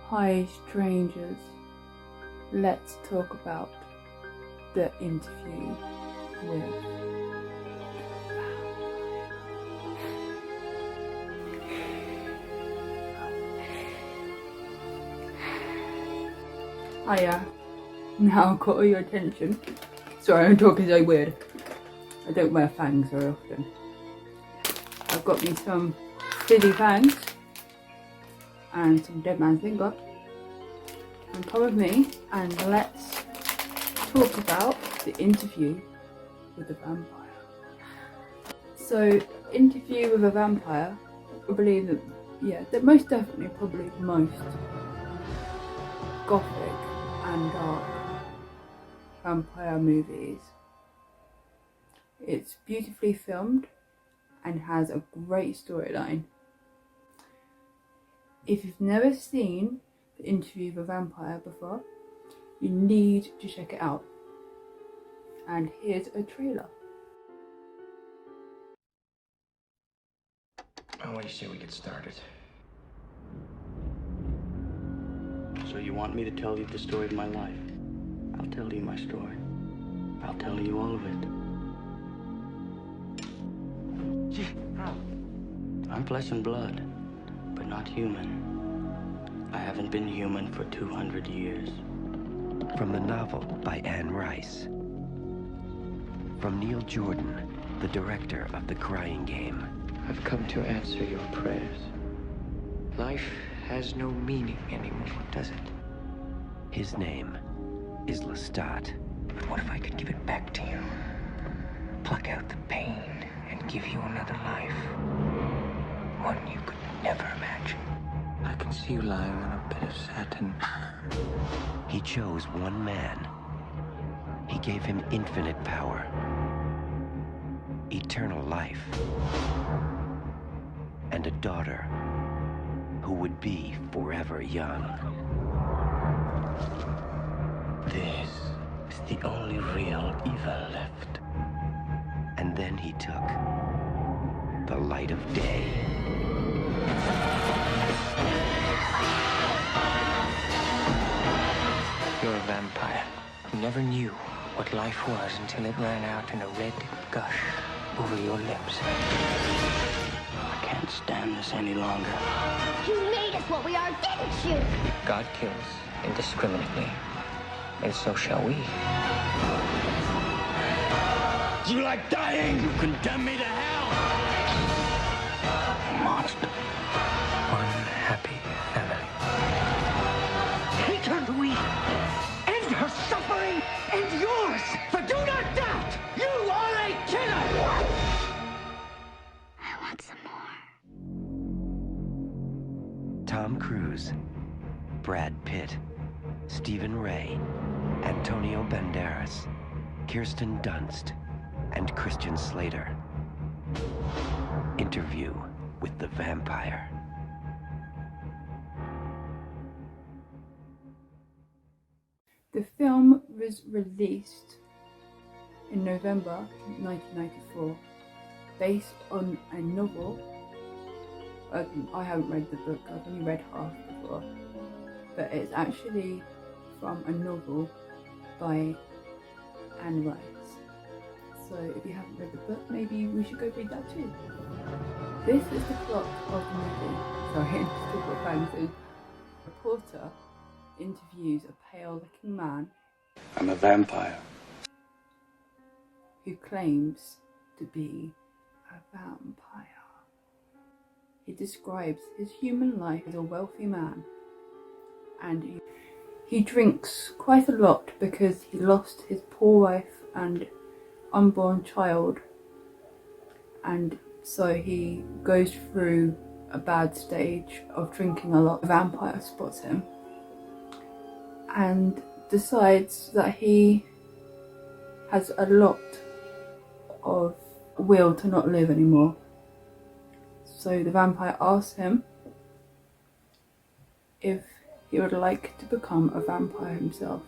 Hi strangers, let's talk about the interview with Hiya, now I've got all your attention. Sorry, I'm talking so weird. I don't wear fangs very often. I've got me some fizzy fangs and some dead man's finger. And come with me and let's talk about the interview with the vampire. So, interview with a vampire, I believe that most definitely probably the most gothic and dark vampire movies. It's beautifully filmed and has a great storyline. If you've never seen the interview with a vampire before, you need to check it out. And here's a trailer. Well, what do you say we get started? So you want me to tell you the story of my life? I'll tell you my story. I'll tell you all of it. Gee, how? I'm flesh and blood, but not human. I haven't been human for 200 years. From the novel by Anne Rice. From Neil Jordan, the director of The Crying Game. I've come to answer your prayers. Life has no meaning anymore, does it? His name is Lestat. But what if I could give it back to you? Pluck out the pain and give you another life. One you could never imagine. I can see you lying on a bed of satin. He chose one man. He gave him infinite power, eternal life, and a daughter who would be forever young. This is the only real evil left. And then he took the light of day. You're a vampire who never knew what life was until it ran out in a red gush over your lips. I can't stand this any longer. You made us what we are, didn't you? God kills indiscriminately, and so shall we. Do you like dying? You condemn me to hell! Monster. One happy family. Hate her, Louis. End her suffering and yours. For do not doubt, you are a killer. I want some more. Tom Cruise, Brad Pitt, Stephen Ray, Antonio Banderas, Kirsten Dunst, and Christian Slater. Interview with the Vampire. The film was released in November 1994, based on a novel. I haven't read the book, I've only read half before, but it's actually from a novel by Anne Rice. So if you haven't read the book, maybe we should go read that too. This is the plot of the movie. Sorry, just talk about fangs. A reporter interviews a pale-looking man I'm a vampire. who claims to be a vampire. He describes his human life as a wealthy man, and he drinks quite a lot because he lost his poor wife and unborn child, and so he goes through a bad stage of drinking a lot. The vampire spots him and decides that he has a lot of will to not live anymore. So the vampire asks him if he would like to become a vampire himself.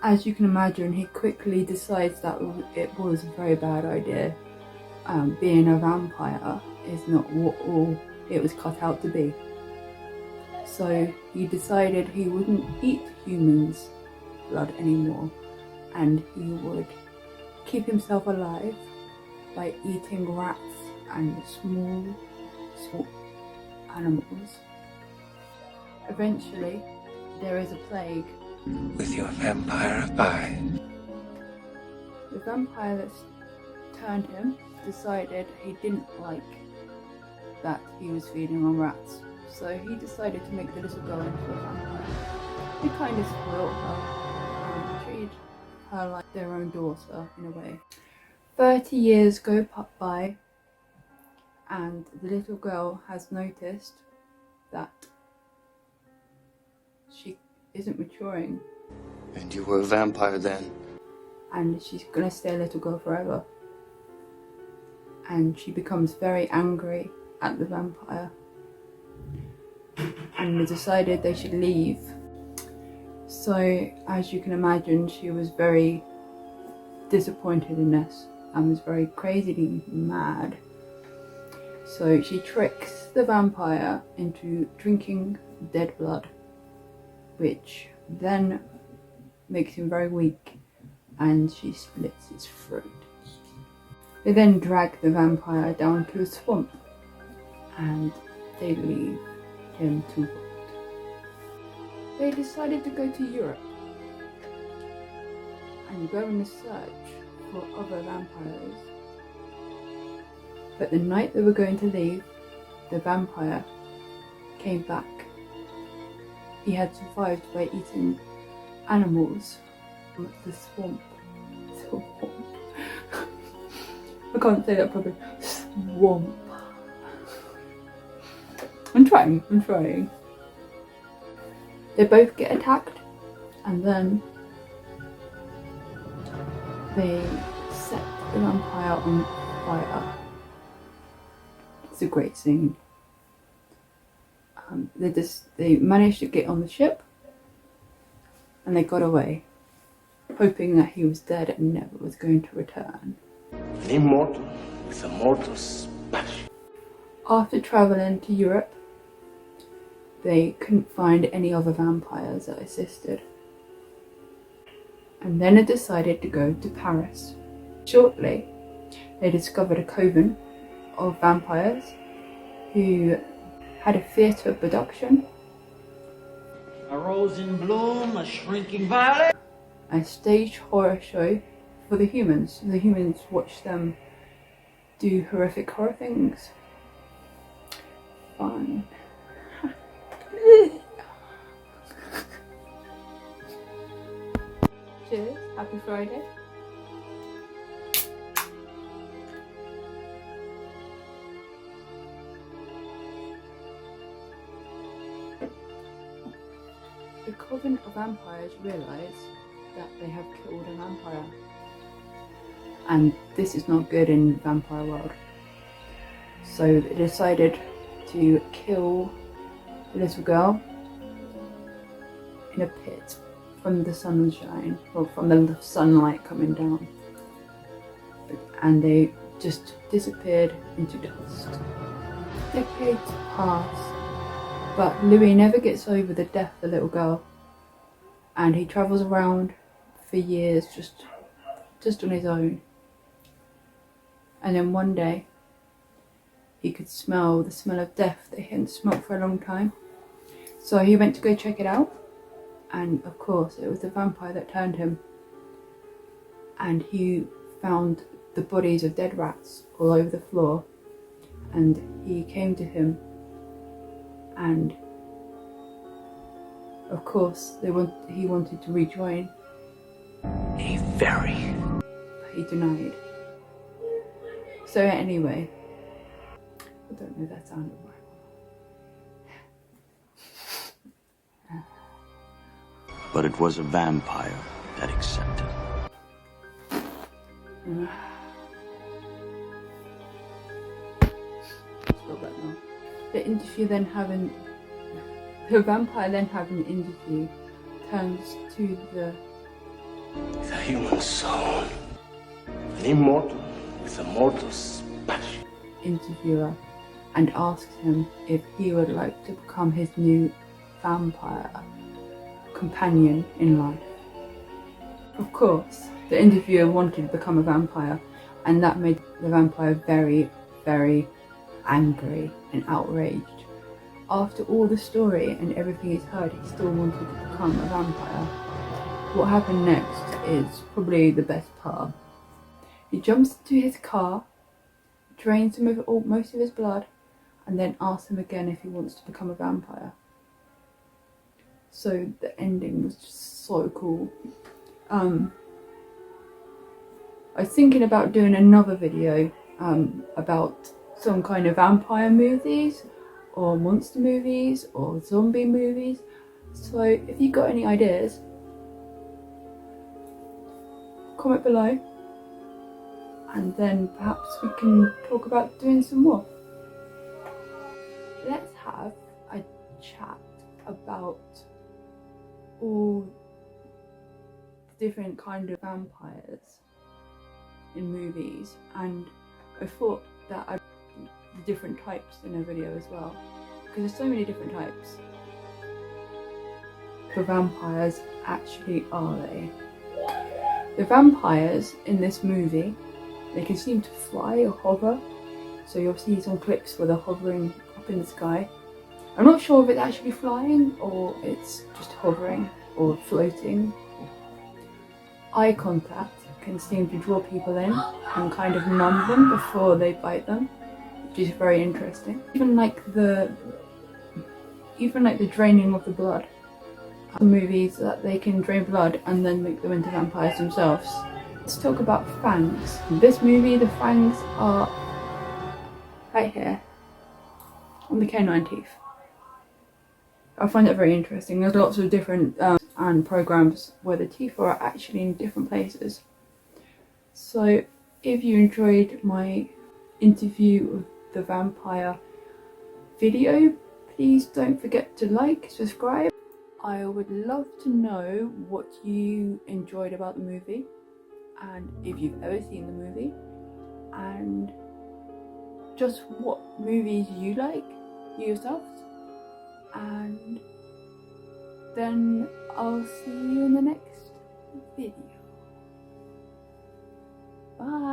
As you can imagine, he quickly decides that it was a very bad idea. Being a vampire is not what all it was cut out to be. So he decided he wouldn't eat humans' blood anymore, and he would keep himself alive by eating rats and small animals. Eventually, there is a plague. With your vampire eye. The vampire that turned him decided he didn't like that he was feeding on rats, so he decided to make the little girl into a vampire. He kind of spoiled her and treated her like their own daughter in a way. 30 years go by, and the little girl has noticed that she isn't maturing. And you were a vampire then? And she's gonna stay a little girl forever. And she becomes very angry at the vampire and decided they should leave. So, as you can imagine, she was very disappointed in this and was very crazily mad. So she tricks the vampire into drinking dead blood, which then makes him very weak, and she splits his throat. They then drag the vampire down to a swamp, and they leave him to rot. They decided to go to Europe and go on a search for other vampires. But the night they were going to leave, the vampire came back. He had survived by eating animals from the swamp. I can't say that properly. Swamp. I'm trying. They both get attacked, and then they set the vampire on fire. It's a great scene. They managed to get on the ship, and they got away, hoping that he was dead and never was going to return. An immortal with a mortal smash. After travelling to Europe, they couldn't find any other vampires that assisted. And then they decided to go to Paris. Shortly, they discovered a coven of vampires who had a theatre production, A rose in bloom, a shrinking violet. a stage horror show for the humans. The humans watched them do horrific horror things. Fun. Cheers, happy Friday. The coven of vampires realise that they have killed a vampire. And this is not good in vampire world. So they decided to kill the little girl in a pit from the sunshine, or from the sunlight coming down. And they just disappeared into dust. Decades pass, but Louis never gets over the death of the little girl, and he travels around for years just on his own. And then one day he could smell the smell of death that he hadn't smelled for a long time. So he went to go check it out, and of course it was the vampire that turned him. And he found the bodies of dead rats all over the floor, and he came to him, and of course he wanted to rejoin. A very But he denied. So anyway, I don't know if that sounded right. But it was a vampire that accepted. Stop that now. The vampire then having an interview turns to the The human soul. An immortal with a mortal smash. interviewer and asks him if he would like to become his new vampire companion in life. Of course, the interviewer wanted to become a vampire, and that made the vampire very, very angry and outraged. After all the story and everything he's heard, he still wanted to become a vampire. What happened next is probably the best part. He jumps into his car, drains him of most of his blood, and then asks him again if he wants to become a vampire. So the ending was just so cool. I was thinking about doing another video about some kind of vampire movies or monster movies or zombie movies. So if you got any ideas, comment below, and then perhaps we can talk about doing some more. Let's have a chat about all the different kind of vampires in movies, and I thought that I'd do different types in a video as well, because there's so many different types. The vampires actually are they? The vampires in this movie, they can seem to fly or hover, so you'll see some clips where they're hovering up in the sky. I'm not sure if it's actually flying or it's just hovering or floating. Eye contact can seem to draw people in and kind of numb them before they bite them, which is very interesting. Even like the draining of the blood. Movies that they can drain blood and then make them into vampires themselves. Let's talk about fangs. In this movie, the fangs are right here on the canine teeth. I find that very interesting. There's lots of different and programs where the teeth are actually in different places. So if you enjoyed my interview of the vampire video, please don't forget to like, subscribe. I would love to know what you enjoyed about the movie, and if you've ever seen the movie, and just what movies you like yourselves. And then I'll see you in the next video. Bye.